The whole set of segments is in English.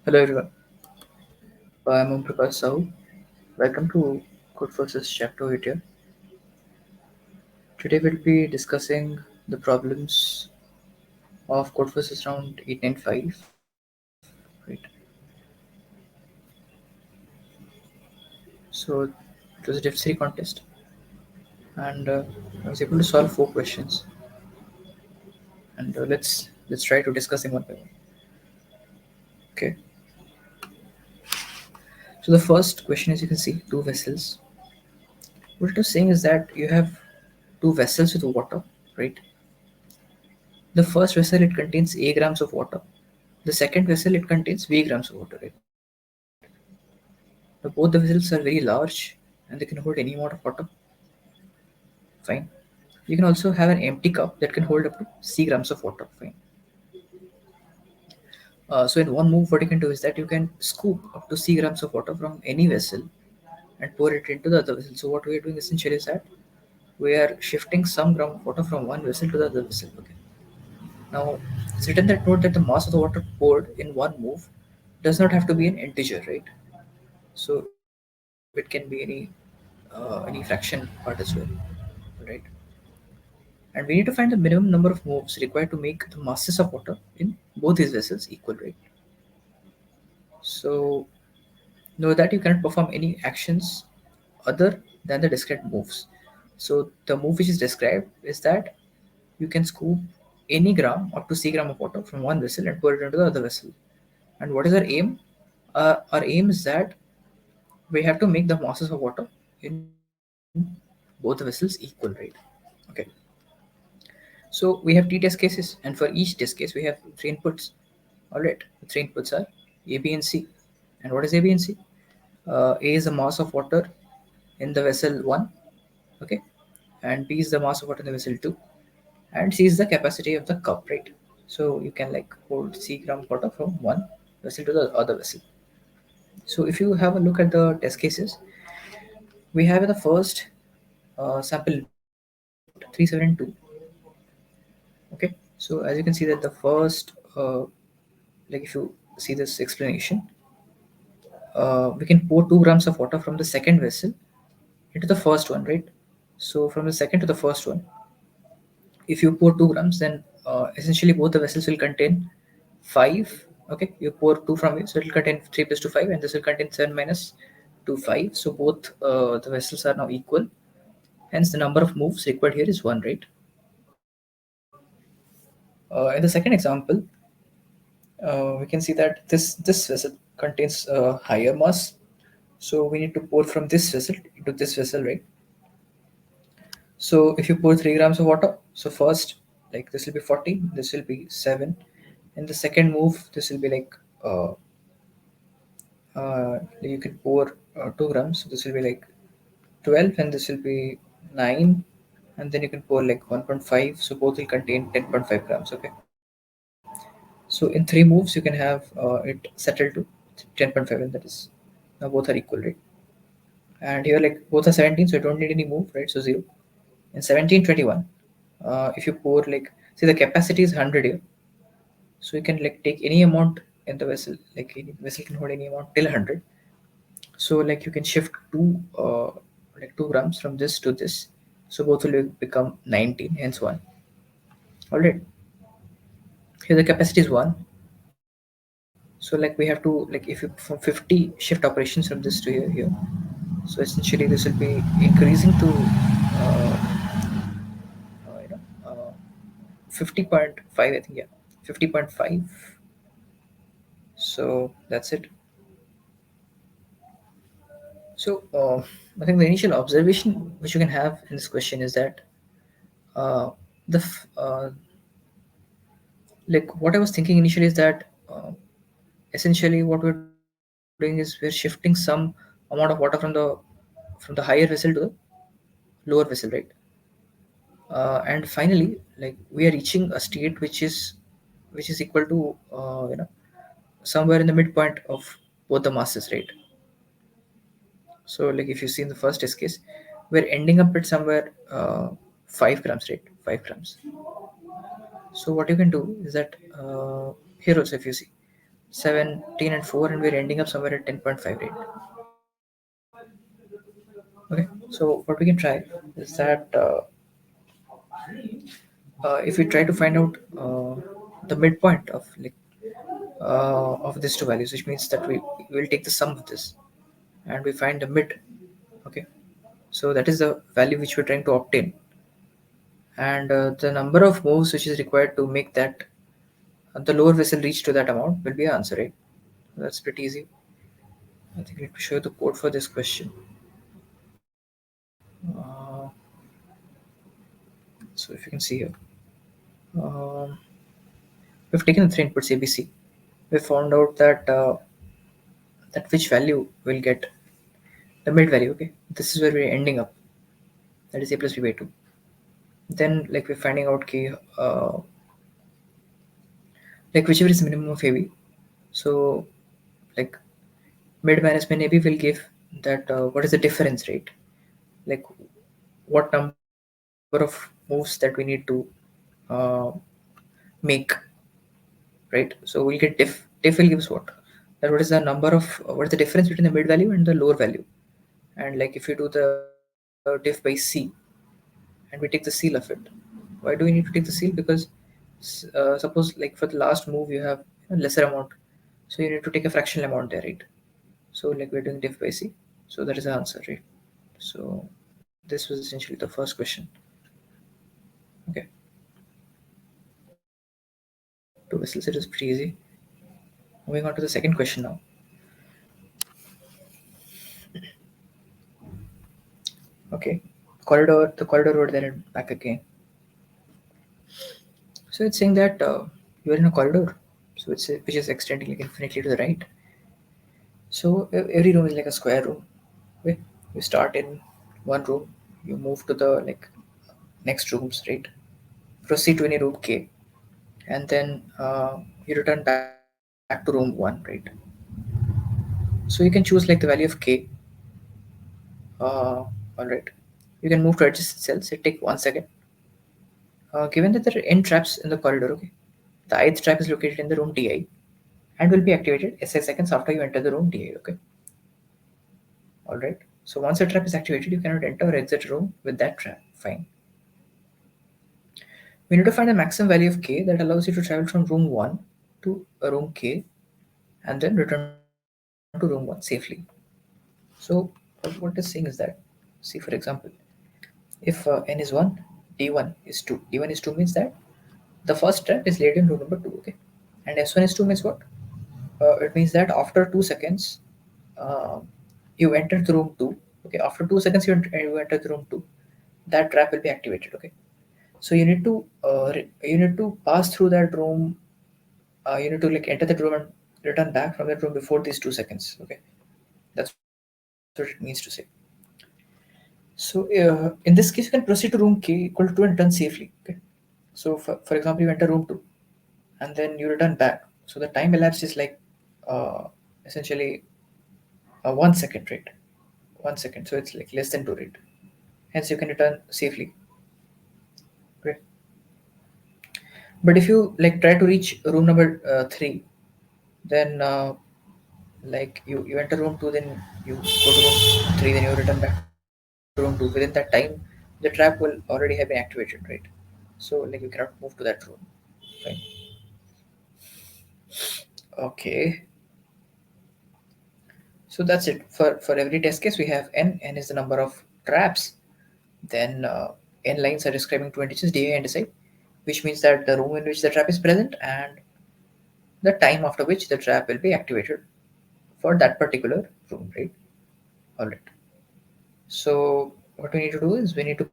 Hello everyone, I'm Om Prakash Sahu. Welcome to Codeforces Chapter 8 here. Today we'll be discussing the problems of Codeforces Round 895. Right. So it was a Div 3 contest and I was able to solve 4 questions and let's try to discuss them one by one. Okay. So the first question, as you can see, two vessels. What it was saying is that you have two vessels with water, right? The first vessel it contains A grams of water. The second vessel it contains V grams of water, right? Now both the vessels are very large and they can hold any amount of water. Fine. You can also have an empty cup that can hold up to C grams of water. Fine. So in one move, what you can do is that you can scoop up to C grams of water from any vessel and pour it into the other vessel. So what we are doing essentially is that we are shifting some gram of water from one vessel to the other vessel. Okay. Now it's written that note that the mass of the water poured in one move does not have to be an integer, right? So it can be any fraction part as well, right? And we need to find the minimum number of moves required to make the masses of water in both these vessels equal, right? So know that you cannot perform any actions other than the described moves. So the move which is described is that you can scoop any gram up to C gram of water from one vessel and pour it into the other vessel. And what is our aim? Our aim is that we have to make the masses of water in both the vessels equal, right? Okay. So we have t test cases, and for each test case, we have three inputs. All right, the three inputs are A, B, and C. And what is A, B, and C? A is the mass of water in the vessel 1, okay, and B is the mass of water in the vessel 2, and C is the capacity of the cup, right? So you can like hold C gram of water from one vessel to the other vessel. So if you have a look at the test cases, we have in the first sample input 372. Okay, so as you can see that the first like if you see this explanation, we can pour 2 grams of water from the second vessel into the first one, right? So from the second to the first one, if you pour 2 grams, then essentially both the vessels will contain 5. Okay, you pour 2 from it, so it will contain 3 plus 2 5, and this will contain 7 minus 2 5. So both the vessels are now equal. Hence, the number of moves required here is 1, right? In the second example, we can see that this vessel contains higher mass, so we need to pour from this vessel into this vessel, right? So if you pour 3 grams of water, so first, like this will be 40, this will be 7. In the second move, this will be like you can pour 2 grams, so this will be like 12, and this will be 9, and then you can pour like 1.5, so both will contain 10.5 grams. Okay, so in 3 moves, you can have it settled to 10.5, and that is now both are equal, right? And here, like both are 17, so you don't need any move, right? So 0. In 1721, if you pour like, see the capacity is 100 here, so you can like take any amount in the vessel, like any vessel can hold any amount till 100. So like you can shift like 2 grams from this to this, so both will become 19, hence 1. All right, here the capacity is 1. So like we have to, like if you from 50 shift operations from this to here, so essentially this will be increasing to uh, 50.5, I think, yeah, 50.5. So that's it. So I think the initial observation which you can have in this question is that uh, the like what I was thinking initially is that essentially what we're doing is we're shifting some amount of water from the higher vessel to the lower vessel, right? And finally, like we are reaching a state which is equal to somewhere in the midpoint of both the masses, right? So like if you see in the first test case, we're ending up at somewhere 5 grams, right? 5 grams. So what you can do is that here also, if you see, 17 and 4, and we're ending up somewhere at 10.58. Okay, so what we can try is that if we try to find out the midpoint of these two values, which means that we will take the sum of this and we find the mid. Okay, so that is the value which we're trying to obtain, and the number of moves which is required to make that the lower vessel reach to that amount will be our answer, right? That's pretty easy. I think I need to show you the code for this question. So if you can see here, um, we've taken the three inputs ABC. We found out that which value will get the mid value. Okay, this is where we're ending up. That is a plus b by 2. Then like we're finding out k, like whichever is minimum of AB. So like mid minus min AB will give that what is the difference rate, like what number of moves that we need to uh, make, right? So we'll get diff will give us what, that what is the number of what is the difference between the mid value and the lower value. And like if you do the diff by C and we take the seal of it, why do we need to take the seal? Because suppose like for the last move you have lesser amount, so you need to take a fractional amount there, right? So like we're doing diff by C, so that is the answer, right? So this was essentially the first question. Okay, two vessels, it is pretty easy. Moving on to the second question now. Okay, the corridor road there and back again. So it's saying that you are in a corridor, so it's which is extending like infinitely to the right. So every room is like a square room. Okay, you start in one room, you move to the like next rooms, right? Proceed to any room K, and then you return back to room one, right? So you can choose like the value of K. All right. You can move to adjacent cells. It take 1 second. Given that there are n traps in the corridor, okay, the ith trap is located in the room DI and will be activated SI seconds after you enter the room DI. Okay, all right. So once a trap is activated, you cannot enter or exit room with that trap. Fine. We need to find the maximum value of K that allows you to travel from room 1 to a room K and then return to room 1 safely. So what it's saying is that, see for example, if n is 1, d1 is 2. D1 is 2 means that the first trap is laid in room number 2. Okay, and s1 is 2 means what? It means that after 2 seconds, uh, you enter the room 2. Okay, after 2 seconds, you enter the room 2. That trap will be activated. Okay, so you need to pass through that room. You need to like enter the room and return back from that room before these 2 seconds. Okay, that's what it means to say. So in this case, you can proceed to room K equal to 2 and return safely. Okay, so for example, you enter room 2 and then you return back. So the time elapsed is like uh, essentially 1 second, right? 1 second. So it's like less than 2, right? Hence you can return safely. Great. But if you like try to reach room number 3, then like you enter room 2, then you go to room 3, then you return back to room 2. Within that time, the trap will already have been activated, right? So like you cannot move to that room. Fine. Okay. So that's it. For every test case, we have n. N is the number of traps. Then n lines are describing two indices, DA and SI, which means that the room in which the trap is present and the time after which the trap will be activated for that particular room, right? All right. So what we need to do is we need to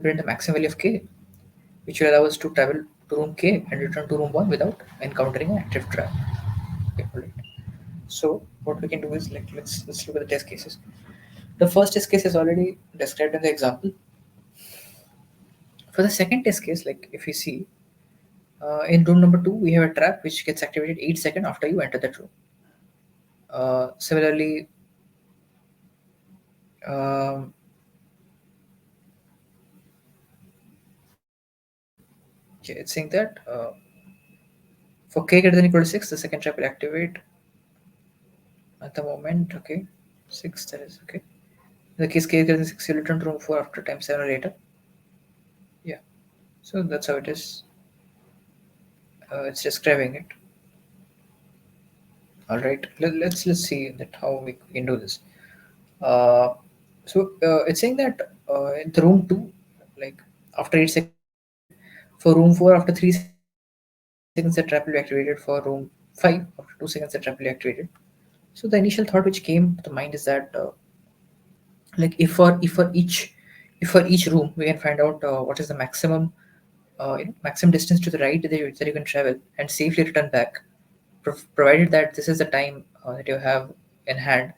print the maximum value of k, which will allow us to travel to room k and return to room 1 without encountering an active trap. Okay, all right. So what we can do is like let's look at the test cases. The first test case is already described in the example. For the second test case, like if you see in room number 2, we have a trap which gets activated 8 seconds after you enter that room. Similarly, um, okay, it's saying that For k greater than equal to 6, the second trap will activate at the moment. Okay, 6, that is okay. In the case k greater than 6, you return to room 4 after time 7 or later. Yeah, so that's how it is. It's describing it. All right, let's see that how we can do this. Uh, it's saying that in the room 2, like after 8 seconds, for room 4 after 3 seconds, the trap will be activated. For room 5 after 2 seconds, the trap will be activated. So the initial thought which came to the mind is that like if for each room we can find out what is the maximum maximum distance to the right that you can travel and safely return back, provided that this is the time that you have in hand.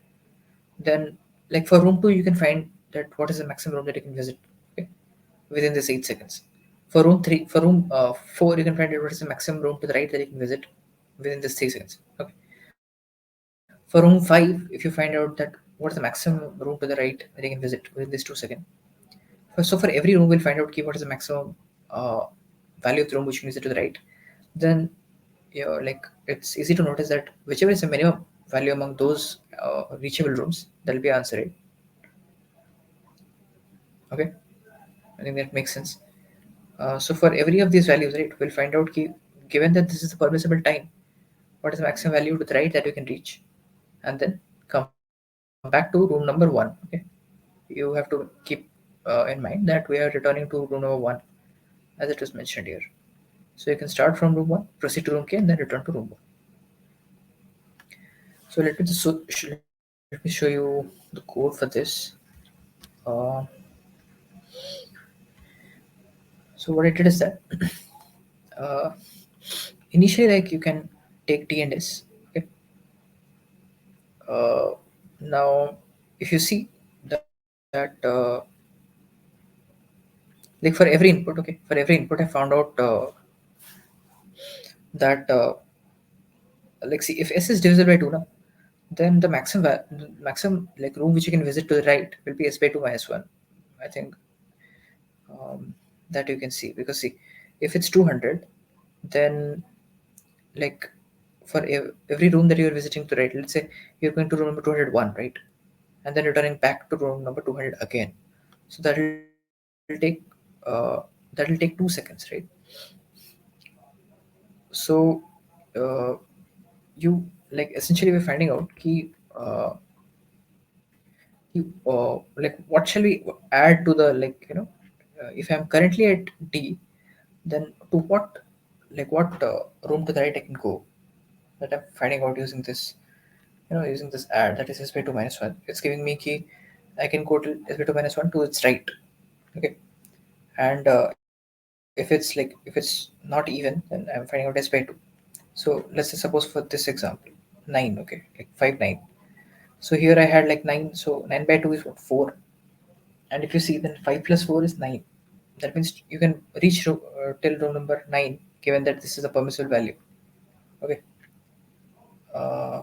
Then like for room 2 you can find that what is the maximum room that you can visit, okay, within this 8 seconds. For room 4 you can find out what is the maximum room to the right that you can visit within this 3 seconds, okay. For room 5, if you find out that what is the maximum room to the right that you can visit within this 2 seconds. So for every room, we'll find out key what is the maximum uh, value of the room which you can visit to the right. Then, like it's easy to notice that whichever is the minimum value among those reachable rooms, that'll be answer right. Okay, I think that makes sense. So for every of these values, right, we'll find out key given that this is the permissible time, what is the maximum value to the right that you can reach, and then come back to room number one. Okay, you have to keep in mind that we are returning to room number one as it was mentioned here. So you can start from room 1, proceed to room K, and then return to room 1. So let me show you the code for this. Uh, so what I did is that uh, initially, like you can take D and S. Okay. Uh, Now, if you see that like for every input, okay, for every input, I found out that like see if S is divisible by 2 now, then the maximum like room which you can visit to the right will be S by 2 minus 1. I think that you can see, because see if it's 200, then like for every room that you're visiting to right, let's say you're going to room number 201, right, and then returning back to room number 200 again, so that'll take 2 seconds, right? So uh, you like essentially we're finding out key like what shall we add to the like if I'm currently at D, then to what room to the right I can go, that I'm finding out using this using this add, that is s by 2 minus 1. It's giving me key I can go to s by 2 minus 1 to its right, okay. And if it's not even, then I'm finding out s by 2. So let's say suppose for this example 9, okay, like 5 9. So here I had like 9, so 9 by 2 is what, 4. And if you see, then 5 plus 4 is 9. That means you can reach till row number 9, given that this is a permissible value. Okay. Uh,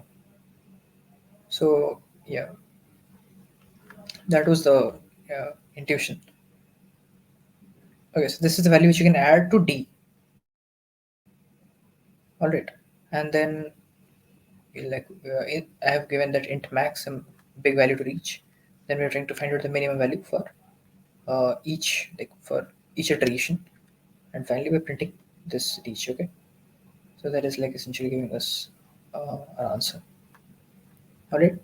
so, yeah, that was the intuition. Okay, so this is the value which you can add to D. All right. And then, I have given that int max some big value to reach. Then we're trying to find out the minimum value for for each iteration. And finally, we're printing this reach. Okay. So that is like essentially giving us an answer. All right.